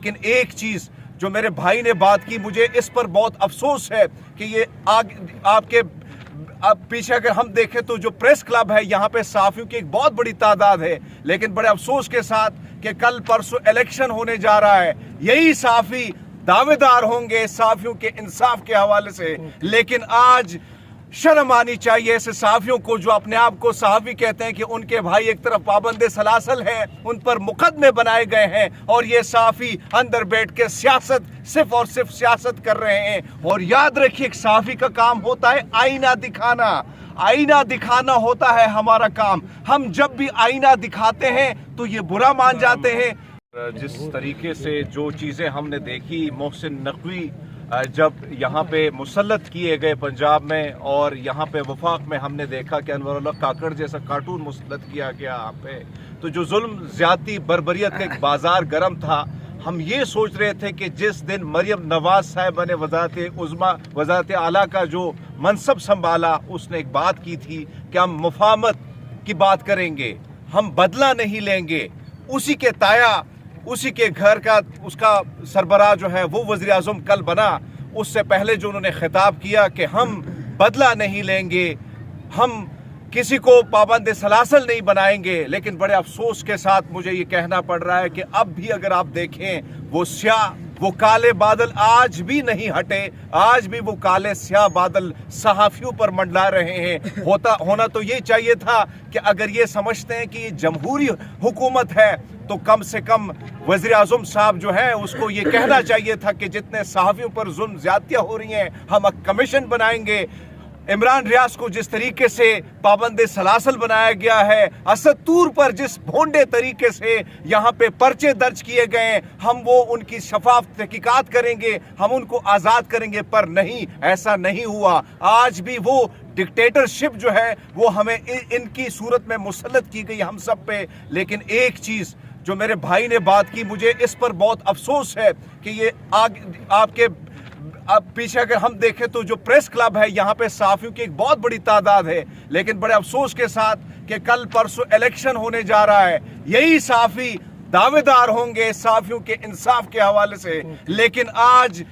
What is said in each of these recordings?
लेकिन एक चीज जो मेरे भाई ने बात की, मुझे इस पर बहुत अफसोस है कि ये आपके पीछे अगर हम देखें तो जो प्रेस क्लब है, यहाँ पे सहाफियों की एक बहुत बड़ी तादाद है, लेकिन बड़े अफसोस के साथ कि कल परसों इलेक्शन होने जा रहा है, यही सहाफी दावेदार होंगे सहाफियों के इंसाफ के हवाले से। लेकिन आज शर्म आनी चाहिए ऐसे सहाफियों को जो अपने आप को सहाफी कहते हैं कि उनके भाई एक तरफ पाबंदे सलासल हैं, उन पर मुकदमे बनाए गए हैं और ये सहाफी अंदर बैठ के सियासत सिर्फ और सिर्फ सियासत कर रहे हैं। और याद रखिए एक सहाफी का काम होता है आईना दिखाना, आईना दिखाना होता है हमारा काम। हम जब भी आईना दिखाते हैं तो ये बुरा मान जाते हैं। जिस तरीके से जो चीज़ें हमने देखी, मोहसिन नकवी जब यहाँ पे मुसल्लत किए गए पंजाब में, और यहाँ पे वफाक में हमने देखा कि अनवरुल्लाह काकड़ जैसा कार्टून मुसल्लत किया गया यहाँ पे, तो जो जुल्म ज्यादती बर्बरियत का एक बाजार गर्म था। हम ये सोच रहे थे कि जिस दिन मरियम नवाज साहिबा ने वज़ारत आला का जो मनसब संभाला, उसने एक बात की थी कि हम मुफाहमत की बात करेंगे, हम बदला नहीं लेंगे। उसी के ताया, उसी के घर का उसका सरबराह जो है वो वज़ीर आज़म कल बना। उससे पहले जो उन्होंने खिताब किया कि हम बदला नहीं लेंगे, हम किसी को पाबंद सलासल नहीं बनाएंगे। लेकिन बड़े अफसोस के साथ मुझे ये कहना पड़ रहा है कि अब भी अगर आप देखें वो स्याह, वो काले बादल आज भी नहीं हटे, आज भी वो काले स्याह बादल सहाफियों पर मंडला रहे हैं। होना तो ये चाहिए था कि अगर ये समझते हैं कि ये जमहूरी हुकूमत है तो कम से कम वज़ीर आज़म साहब जो है उसको ये कहना चाहिए था कि जितने सहाफियों पर जुल्म ज़्यादतियाँ हो रही हैं, हम एक कमीशन बनाएंगे। इमरान रियाज को जिस तरीके से पाबंद सलासल बनाया गया है, असद तूर पर जिस भोंडे तरीके से यहाँ पे पर्चे दर्ज किए गए, हम वो उनकी शफाफ तहकीकात करेंगे, हम उनको आज़ाद करेंगे। पर नहीं, ऐसा नहीं हुआ। आज भी वो डिक्टेटरशिप जो है वो हमें इनकी सूरत में मुसल्लत की गई हम सब पे। लेकिन एक चीज़ जो मेरे भाई ने बात की, मुझे इस पर बहुत अफसोस है कि ये आपके पीछे अगर हम देखें तो जो प्रेस क्लब है, यहाँ पे सहाफियों की एक बहुत बड़ी तादाद है, लेकिन बड़े अफसोस के साथ कि कल परसों इलेक्शन होने जा रहा है, यही सहाफी दावेदार होंगे सहाफियों के इंसाफ के हवाले से। लेकिन आज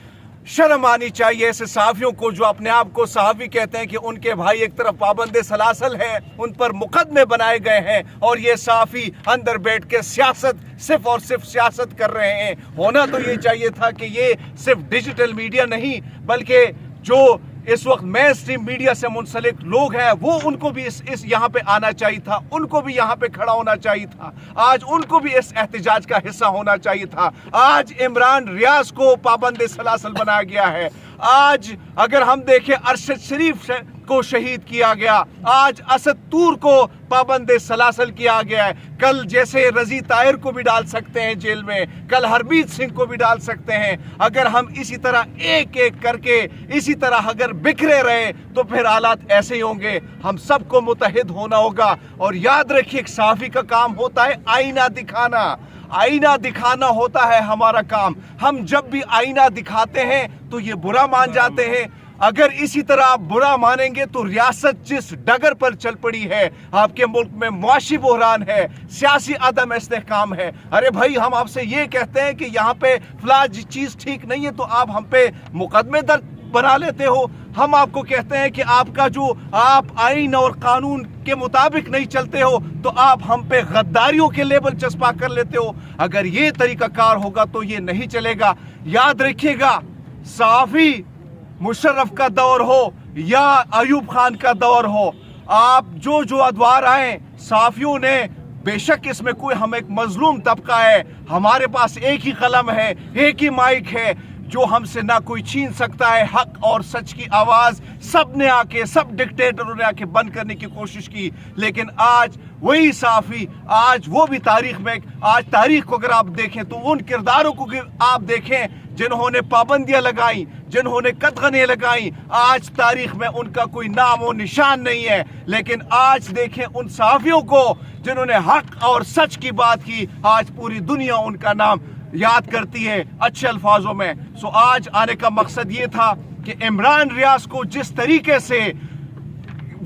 शर्म आनी चाहिए ऐसे सहाफियों को जो अपने आप को सहाफी कहते हैं कि उनके भाई एक तरफ पाबंदे सलासल हैं, उन पर मुकदमे बनाए गए हैं और ये सहाफी अंदर बैठ के सियासत सिर्फ और सिर्फ सियासत कर रहे हैं। होना तो ये चाहिए था कि ये सिर्फ डिजिटल मीडिया नहीं, बल्कि जो इस वक्त मेन स्ट्रीम मीडिया से मुंसलिक लोग हैं वो उनको भी इस यहाँ पे आना चाहिए था, उनको भी यहाँ पे खड़ा होना चाहिए था। आज उनको भी इस एहतजाज का हिस्सा होना चाहिए था। आज इमरान रियाज को पाबंद सलासल बनाया गया है। आज अगर हम देखें अरशद शरीफ को शहीद किया गया, आज असद तूर को पाबंद सलासल किया गया है। कल जैसे रजी ताहिर को भी डाल सकते हैं जेल में, कल हरमीत सिंह को भी डाल सकते हैं। अगर हम इसी तरह एक एक करके इसी तरह अगर बिखरे रहे तो फिर हालात ऐसे ही होंगे। हम सबको मुत्तहिद होना होगा। और याद रखिए एक सहाफी का काम होता है आईना दिखाना, आईना दिखाना होता है हमारा काम। हम जब भी आईना दिखाते हैं तो ये बुरा मान जाते हैं। अगर इसी तरह आप बुरा मानेंगे तो रियासत जिस डगर पर चल पड़ी है, आपके मुल्क में मुआशी बहरान है, सियासी अदम इस्तेहकाम है। अरे भाई, हम आपसे ये कहते हैं कि यहाँ पे फला चीज़ ठीक नहीं है तो आप हम पे मुकदमे दर्ज बना लेते हो। हम आपको कहते हैं कि आपका जो आप आईन और कानून के मुताबिक नहीं चलते हो तो आप हम पे गद्दारियों के लेबल चस्पा कर लेते हो। अगर ये तरीकाकार होगा तो ये नहीं चलेगा। याद रखिएगा, सहाफी मुशर्रफ का दौर हो या अयूब खान का दौर हो, आप जो अदवार आए सहाफियों ने, बेशक इसमें कोई हम एक मजलूम तबका है, हमारे पास एक ही कलम है, एक ही माइक है जो हमसे ना कोई छीन सकता है। हक और सच की आवाज़ सब ने आके, सब डिक्टेटरों ने आके बंद करने की कोशिश की। लेकिन आज वही सहाफी, आज वो भी तारीख में, आज तारीख को अगर आप देखें तो उन किरदारों को आप देखें जिन्होंने पाबंदियां लगाई, जिन्होंने कदगने लगाई, आज तारीख में उनका कोई नाम और निशान नहीं है। लेकिन आज देखें उन सहाफियों को जिन्होंने हक और सच की बात की, आज पूरी दुनिया उनका नाम याद करती है अच्छे अल्फाजों में। सो आज आने का मकसद ये था कि इमरान रियाज को जिस तरीके से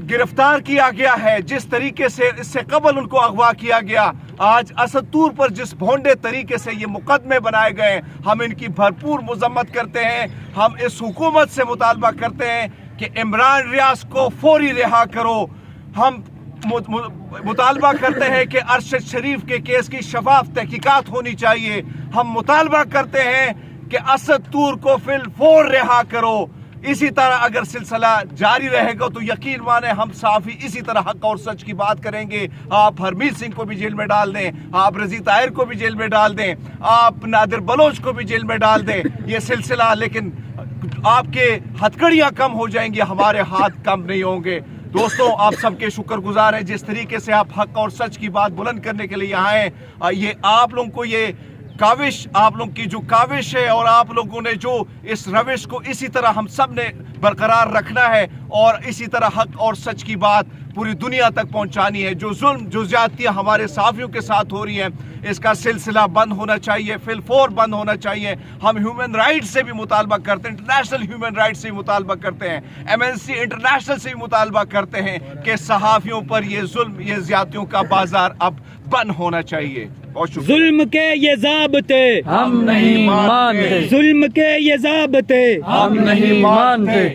गिरफ्तार किया गया है, जिस तरीके से इससे कबल उनको अगवा किया गया, آج اسد طور پر جس بھونڈے طریقے سے یہ مقدمے بنائے گئے ہم ان کی بھرپور مذمت کرتے ہیں. ہم اس حکومت سے مطالبہ کرتے ہیں کہ عمران ریاض کو فوری رہا کرو. ہم مطالبہ کرتے ہیں کہ ارشد شریف کے کیس کی شفاف تحقیقات ہونی چاہیے. ہم مطالبہ کرتے ہیں کہ اسد طور کو فی الفور رہا کرو. اسی طرح اگر سلسلہ جاری رہے گا تو یقین مانیں ہم صحافی اسی طرح حق اور سچ کی بات کریں گے. آپ ہرمیت سنگھ کو بھی جیل میں ڈال دیں, آپ رضی طاہر کو بھی جیل میں ڈال دیں, آپ نادر بلوچ کو بھی جیل میں ڈال دیں, یہ سلسلہ, لیکن آپ کے ہتھکڑیاں کم ہو جائیں گی, ہمارے ہاتھ کم نہیں ہوں گے. دوستوں, آپ سب کے شکر گزار ہیں جس طریقے سے آپ حق اور سچ کی بات بلند کرنے کے لیے یہاں ہیں. یہ آپ لوگوں کو یہ کاوش, آپ لوگوں کی جو کاوش ہے اور آپ لوگوں نے جو اس روش کو اسی طرح ہم سب نے برقرار رکھنا ہے اور اسی طرح حق اور سچ کی بات پوری دنیا تک پہنچانی ہے. جو ظلم, جو زیادتیاں ہمارے صحافیوں کے ساتھ ہو رہی ہیں, اس کا سلسلہ بند ہونا چاہیے, فی الفور بند ہونا چاہیے. ہم ہیومن رائٹ سے بھی مطالبہ کرتے ہیں, انٹرنیشنل ہیومن رائٹ سے بھی مطالبہ کرتے ہیں, MNC انٹرنیشنل سے بھی مطالبہ کرتے ہیں کہ صحافیوں پر یہ ظلم, یہ زیادتیوں کا بازار اب بند ہونا چاہیے. ظلم کے یہ ضابطے ہم نہیں مانتے, ظلم کے یہ ضابطے ہم نہیں مانتے.